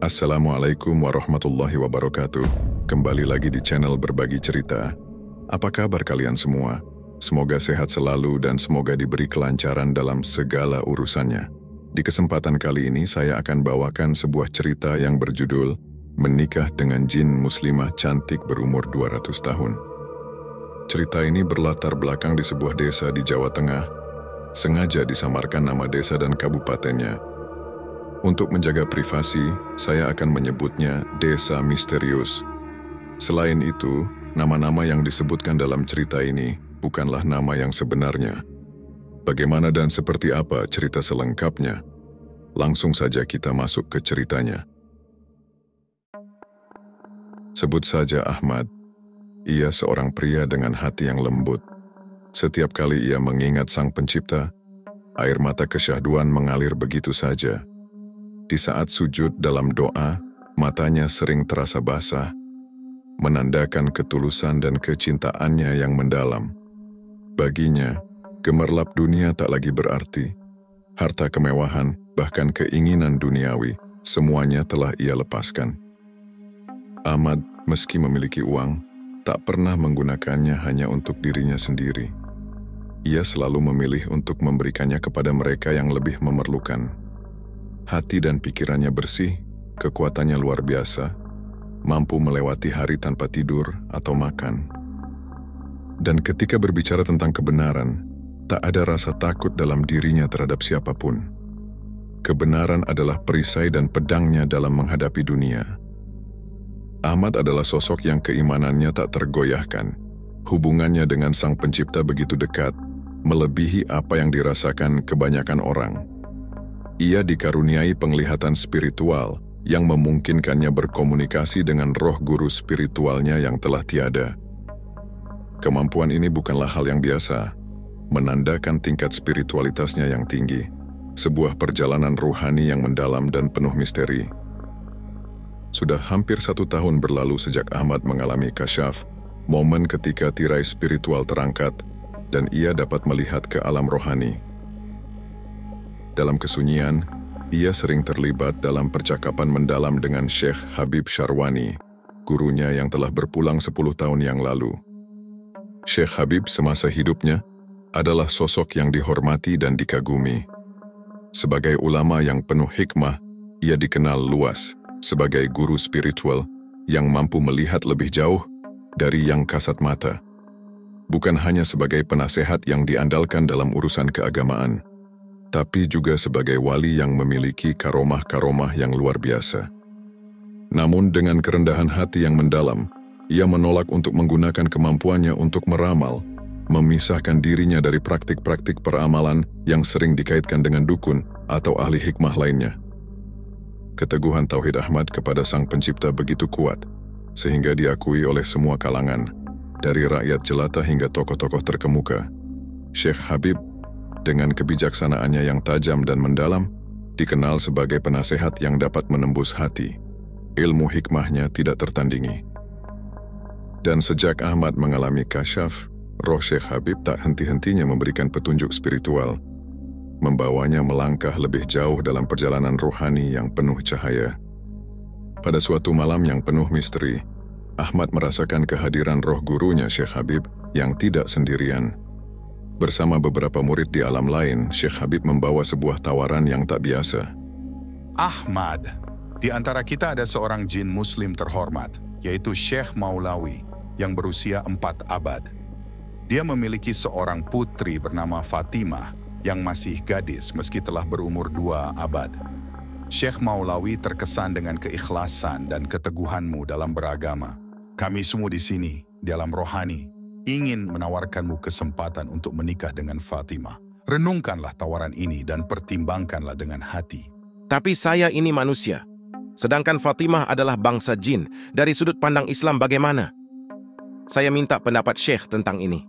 Assalamualaikum warahmatullahi wabarakatuh. Kembali lagi di channel Berbagi Cerita. Apa kabar kalian semua? Semoga sehat selalu dan semoga diberi kelancaran dalam segala urusannya. Di kesempatan kali ini saya akan bawakan sebuah cerita yang berjudul Menikah dengan Jin Muslimah Cantik Berumur 200 Tahun. Cerita ini berlatar belakang di sebuah desa di Jawa Tengah. Sengaja disamarkan nama desa dan kabupatennya. Untuk menjaga privasi, saya akan menyebutnya Desa Misterius. Selain itu, nama-nama yang disebutkan dalam cerita ini bukanlah nama yang sebenarnya. Bagaimana dan seperti apa cerita selengkapnya? Langsung saja kita masuk ke ceritanya. Sebut saja Ahmad. Ia seorang pria dengan hati yang lembut. Setiap kali ia mengingat Sang Pencipta, air mata kesyahduan mengalir begitu saja. Di saat sujud dalam doa, matanya sering terasa basah, menandakan ketulusan dan kecintaannya yang mendalam. Baginya, gemerlap dunia tak lagi berarti. Harta kemewahan, bahkan keinginan duniawi, semuanya telah ia lepaskan. Ahmad, meski memiliki uang, tak pernah menggunakannya hanya untuk dirinya sendiri. Ia selalu memilih untuk memberikannya kepada mereka yang lebih memerlukan. Hati dan pikirannya bersih, kekuatannya luar biasa, mampu melewati hari tanpa tidur atau makan. Dan ketika berbicara tentang kebenaran, tak ada rasa takut dalam dirinya terhadap siapapun. Kebenaran adalah perisai dan pedangnya dalam menghadapi dunia. Ahmad adalah sosok yang keimanannya tak tergoyahkan. Hubungannya dengan Sang Pencipta begitu dekat, melebihi apa yang dirasakan kebanyakan orang. Ia dikaruniai penglihatan spiritual yang memungkinkannya berkomunikasi dengan roh guru spiritualnya yang telah tiada. Kemampuan ini bukanlah hal yang biasa, menandakan tingkat spiritualitasnya yang tinggi, sebuah perjalanan ruhani yang mendalam dan penuh misteri. Sudah hampir 1 tahun berlalu sejak Ahmad mengalami kasyaf, momen ketika tirai spiritual terangkat, dan ia dapat melihat ke alam rohani. Dalam kesunyian, ia sering terlibat dalam percakapan mendalam dengan Syekh Habib Syarwani, gurunya yang telah berpulang 10 tahun yang lalu. Syekh Habib semasa hidupnya adalah sosok yang dihormati dan dikagumi. Sebagai ulama yang penuh hikmah, ia dikenal luas sebagai guru spiritual yang mampu melihat lebih jauh dari yang kasat mata. Bukan hanya sebagai penasehat yang diandalkan dalam urusan keagamaan, tapi juga sebagai wali yang memiliki karomah-karomah yang luar biasa. Namun dengan kerendahan hati yang mendalam, ia menolak untuk menggunakan kemampuannya untuk meramal, memisahkan dirinya dari praktik-praktik peramalan yang sering dikaitkan dengan dukun atau ahli hikmah lainnya. Keteguhan Tauhid Ahmad kepada Sang Pencipta begitu kuat, sehingga diakui oleh semua kalangan, dari rakyat jelata hingga tokoh-tokoh terkemuka. Syekh Habib dengan kebijaksanaannya yang tajam dan mendalam, dikenal sebagai penasehat yang dapat menembus hati. Ilmu hikmahnya tidak tertandingi. Dan sejak Ahmad mengalami kasyaf, roh Syekh Habib tak henti-hentinya memberikan petunjuk spiritual, membawanya melangkah lebih jauh dalam perjalanan rohani yang penuh cahaya. Pada suatu malam yang penuh misteri, Ahmad merasakan kehadiran roh gurunya Syekh Habib yang tidak sendirian. Bersama beberapa murid di alam lain, Syekh Habib membawa sebuah tawaran yang tak biasa. Ahmad, di antara kita ada seorang jin muslim terhormat, yaitu Syekh Maulawi, yang berusia 4 abad. Dia memiliki seorang putri bernama Fatimah, yang masih gadis meski telah berumur 2 abad. Syekh Maulawi terkesan dengan keikhlasan dan keteguhanmu dalam beragama. Kami semua di sini, di alam rohani, ingin menawarkanmu kesempatan untuk menikah dengan Fatimah. Renungkanlah tawaran ini dan pertimbangkanlah dengan hati. Tapi saya ini manusia, sedangkan Fatimah adalah bangsa jin. Dari sudut pandang Islam bagaimana? Saya minta pendapat Syekh tentang ini.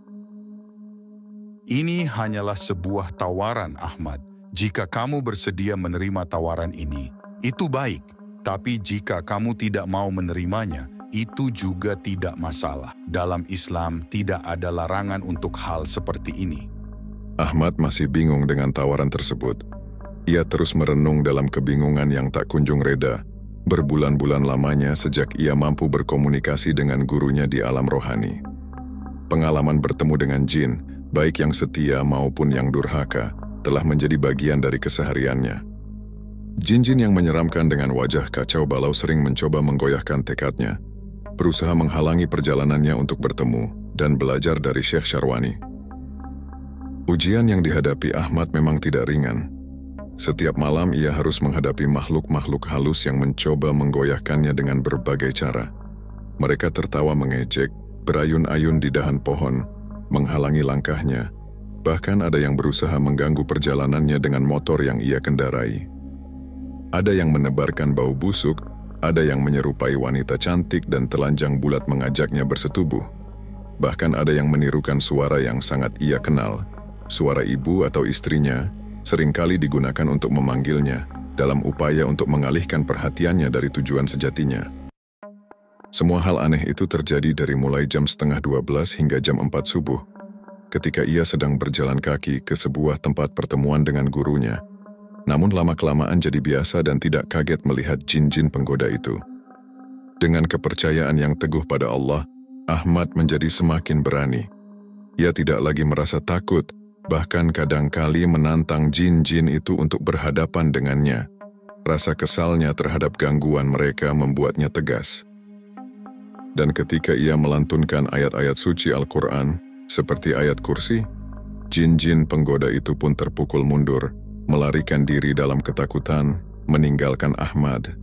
Ini hanyalah sebuah tawaran, Ahmad. Jika kamu bersedia menerima tawaran ini, itu baik. Tapi jika kamu tidak mau menerimanya, itu juga tidak masalah. Dalam Islam tidak ada larangan untuk hal seperti ini. Ahmad masih bingung dengan tawaran tersebut. Ia terus merenung dalam kebingungan yang tak kunjung reda. berbulan-bulan lamanya sejak ia mampu berkomunikasi dengan gurunya di alam rohani. Pengalaman bertemu dengan jin, baik yang setia maupun yang durhaka, telah menjadi bagian dari kesehariannya. Jin-jin yang menyeramkan dengan wajah kacau balau sering mencoba menggoyahkan tekadnya, berusaha menghalangi perjalanannya untuk bertemu dan belajar dari Syekh Syarwani. Ujian yang dihadapi Ahmad memang tidak ringan. Setiap malam ia harus menghadapi makhluk-makhluk halus yang mencoba menggoyahkannya dengan berbagai cara. Mereka tertawa mengejek, berayun-ayun di dahan pohon, menghalangi langkahnya. Bahkan ada yang berusaha mengganggu perjalanannya dengan motor yang ia kendarai. Ada yang menebarkan bau busuk, ada yang menyerupai wanita cantik dan telanjang bulat mengajaknya bersetubuh. Bahkan ada yang menirukan suara yang sangat ia kenal, suara ibu atau istrinya, seringkali digunakan untuk memanggilnya dalam upaya untuk mengalihkan perhatiannya dari tujuan sejatinya. Semua hal aneh itu terjadi dari mulai jam 11:30 hingga jam 4 subuh, ketika ia sedang berjalan kaki ke sebuah tempat pertemuan dengan gurunya. Namun lama-kelamaan jadi biasa dan tidak kaget melihat jin-jin penggoda itu. Dengan kepercayaan yang teguh pada Allah, Ahmad menjadi semakin berani. Ia tidak lagi merasa takut, bahkan kadang-kali menantang jin-jin itu untuk berhadapan dengannya. Rasa kesalnya terhadap gangguan mereka membuatnya tegas. Dan ketika ia melantunkan ayat-ayat suci Al-Quran, seperti ayat kursi, jin-jin penggoda itu pun terpukul mundur, melarikan diri dalam ketakutan, meninggalkan Ahmad.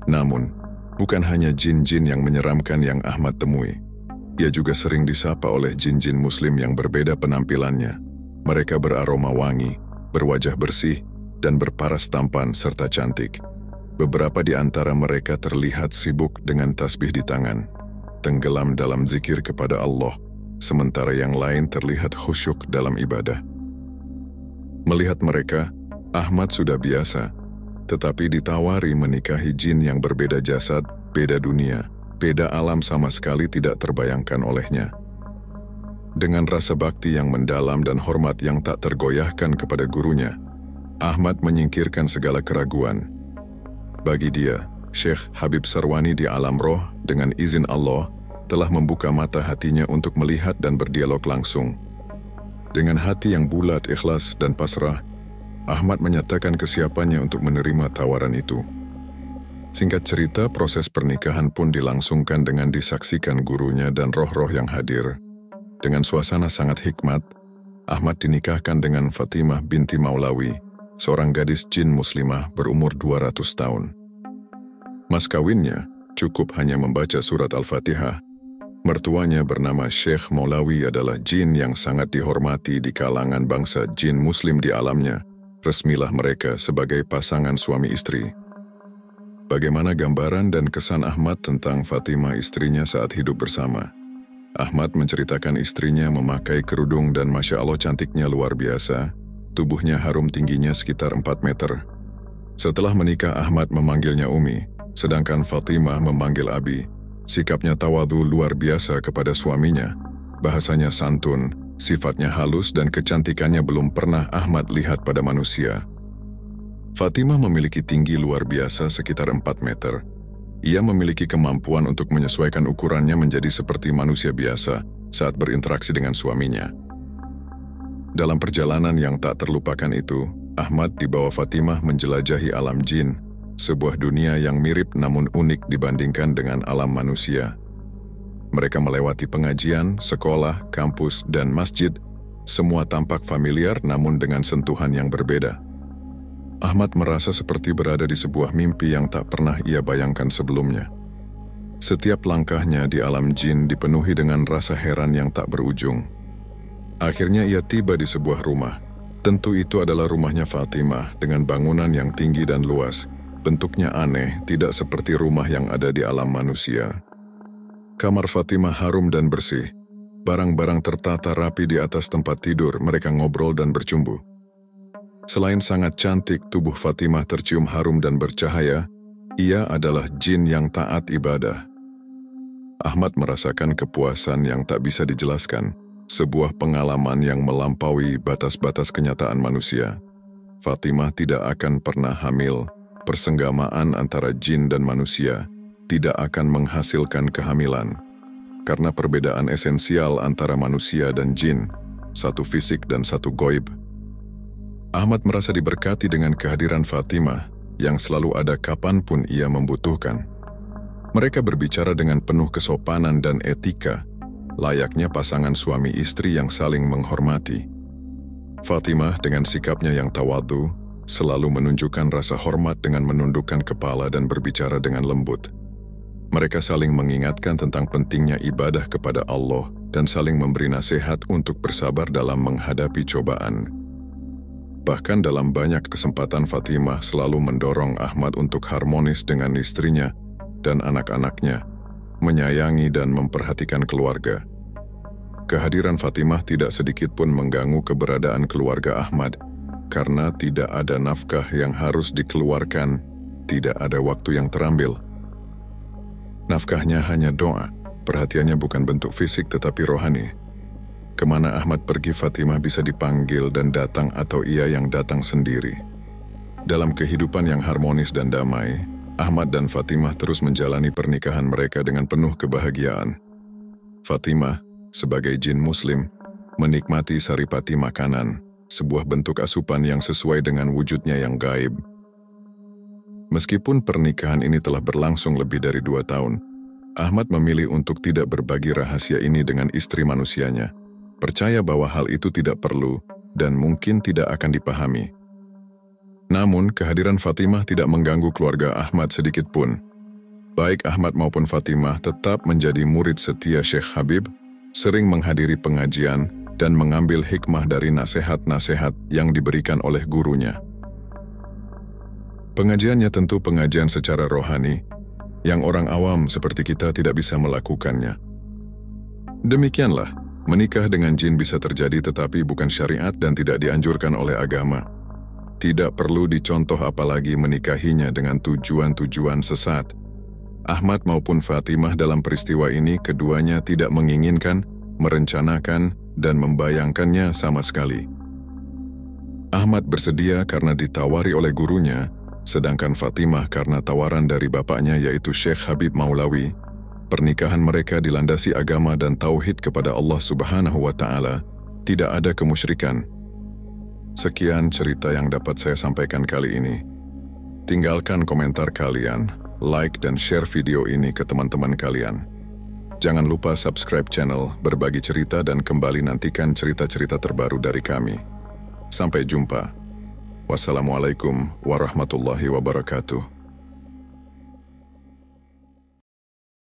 Namun, bukan hanya jin-jin yang menyeramkan yang Ahmad temui. Ia juga sering disapa oleh jin-jin muslim yang berbeda penampilannya. Mereka beraroma wangi, berwajah bersih, dan berparas tampan serta cantik. Beberapa di antara mereka terlihat sibuk dengan tasbih di tangan, tenggelam dalam zikir kepada Allah, sementara yang lain terlihat khusyuk dalam ibadah. Melihat mereka, Ahmad sudah biasa, tetapi ditawari menikahi jin yang berbeda jasad, beda dunia, beda alam sama sekali tidak terbayangkan olehnya. Dengan rasa bakti yang mendalam dan hormat yang tak tergoyahkan kepada gurunya, Ahmad menyingkirkan segala keraguan. Bagi dia, Syekh Habib Syarwani di alam roh dengan izin Allah telah membuka mata hatinya untuk melihat dan berdialog langsung. Dengan hati yang bulat, ikhlas, dan pasrah, Ahmad menyatakan kesiapannya untuk menerima tawaran itu. Singkat cerita, proses pernikahan pun dilangsungkan dengan disaksikan gurunya dan roh-roh yang hadir. Dengan suasana sangat hikmat, Ahmad dinikahkan dengan Fatimah binti Maulawi, seorang gadis jin muslimah berumur 200 tahun. Mas kawinnya cukup hanya membaca surat Al-Fatihah. Mertuanya bernama Syekh Maulawi adalah jin yang sangat dihormati di kalangan bangsa jin muslim di alamnya. Resmilah mereka sebagai pasangan suami istri. Bagaimana gambaran dan kesan Ahmad tentang Fatimah istrinya saat hidup bersama? Ahmad menceritakan istrinya memakai kerudung dan Masya Allah cantiknya luar biasa. Tubuhnya harum tingginya sekitar 4 meter. Setelah menikah, Ahmad memanggilnya Umi, sedangkan Fatimah memanggil Abi. Sikapnya tawadhu luar biasa kepada suaminya. Bahasanya santun, sifatnya halus dan kecantikannya belum pernah Ahmad lihat pada manusia. Fatimah memiliki tinggi luar biasa sekitar 4 meter. Ia memiliki kemampuan untuk menyesuaikan ukurannya menjadi seperti manusia biasa saat berinteraksi dengan suaminya. Dalam perjalanan yang tak terlupakan itu, Ahmad dibawa Fatimah menjelajahi alam jin, sebuah dunia yang mirip namun unik dibandingkan dengan alam manusia. Mereka melewati pengajian, sekolah, kampus, dan masjid. Semua tampak familiar namun dengan sentuhan yang berbeda. Ahmad merasa seperti berada di sebuah mimpi yang tak pernah ia bayangkan sebelumnya. Setiap langkahnya di alam jin dipenuhi dengan rasa heran yang tak berujung. Akhirnya ia tiba di sebuah rumah. Tentu itu adalah rumahnya Fatimah dengan bangunan yang tinggi dan luas. Bentuknya aneh, tidak seperti rumah yang ada di alam manusia. Kamar Fatimah harum dan bersih. Barang-barang tertata rapi di atas tempat tidur, mereka ngobrol dan bercumbu. Selain sangat cantik, tubuh Fatimah tercium harum dan bercahaya. Ia adalah jin yang taat ibadah. Ahmad merasakan kepuasan yang tak bisa dijelaskan, sebuah pengalaman yang melampaui batas-batas kenyataan manusia. Fatimah tidak akan pernah hamil, persenggamaan antara jin dan manusia tidak akan menghasilkan kehamilan, karena perbedaan esensial antara manusia dan jin, satu fisik dan satu goib. Ahmad merasa diberkati dengan kehadiran Fatimah yang selalu ada kapanpun ia membutuhkan. Mereka berbicara dengan penuh kesopanan dan etika, layaknya pasangan suami istri yang saling menghormati. Fatimah dengan sikapnya yang tawadhu selalu menunjukkan rasa hormat dengan menundukkan kepala dan berbicara dengan lembut. Mereka saling mengingatkan tentang pentingnya ibadah kepada Allah dan saling memberi nasihat untuk bersabar dalam menghadapi cobaan. Bahkan dalam banyak kesempatan Fatimah selalu mendorong Ahmad untuk harmonis dengan istrinya dan anak-anaknya, menyayangi dan memperhatikan keluarga. Kehadiran Fatimah tidak sedikit pun mengganggu keberadaan keluarga Ahmad, karena tidak ada nafkah yang harus dikeluarkan, tidak ada waktu yang terambil. Nafkahnya hanya doa, perhatiannya bukan bentuk fisik tetapi rohani. Kemana Ahmad pergi, Fatimah bisa dipanggil dan datang atau ia yang datang sendiri. Dalam kehidupan yang harmonis dan damai, Ahmad dan Fatimah terus menjalani pernikahan mereka dengan penuh kebahagiaan. Fatimah, sebagai jin muslim, menikmati saripati makanan, sebuah bentuk asupan yang sesuai dengan wujudnya yang gaib. Meskipun pernikahan ini telah berlangsung lebih dari 2 tahun, Ahmad memilih untuk tidak berbagi rahasia ini dengan istri manusianya, percaya bahwa hal itu tidak perlu dan mungkin tidak akan dipahami. Namun, kehadiran Fatimah tidak mengganggu keluarga Ahmad sedikit pun. Baik Ahmad maupun Fatimah tetap menjadi murid setia Syekh Habib, sering menghadiri pengajian dan mengambil hikmah dari nasihat-nasihat yang diberikan oleh gurunya. Pengajiannya tentu pengajian secara rohani, yang orang awam seperti kita tidak bisa melakukannya. Demikianlah, menikah dengan jin bisa terjadi tetapi bukan syariat dan tidak dianjurkan oleh agama. Tidak perlu dicontoh apalagi menikahinya dengan tujuan-tujuan sesat. Ahmad maupun Fatimah dalam peristiwa ini keduanya tidak menginginkan, merencanakan, dan membayangkannya sama sekali. Ahmad bersedia karena ditawari oleh gurunya, sedangkan Fatimah karena tawaran dari bapaknya yaitu Syekh Habib Maulawi. Pernikahan mereka dilandasi agama dan tauhid kepada Allah Subhanahu wa Ta'ala, tidak ada kemusyrikan. Sekian cerita yang dapat saya sampaikan kali ini. Tinggalkan komentar kalian, like dan share video ini ke teman-teman kalian. Jangan lupa subscribe channel, berbagi cerita dan kembali nantikan cerita-cerita terbaru dari kami. Sampai jumpa. Wassalamualaikum warahmatullahi wabarakatuh.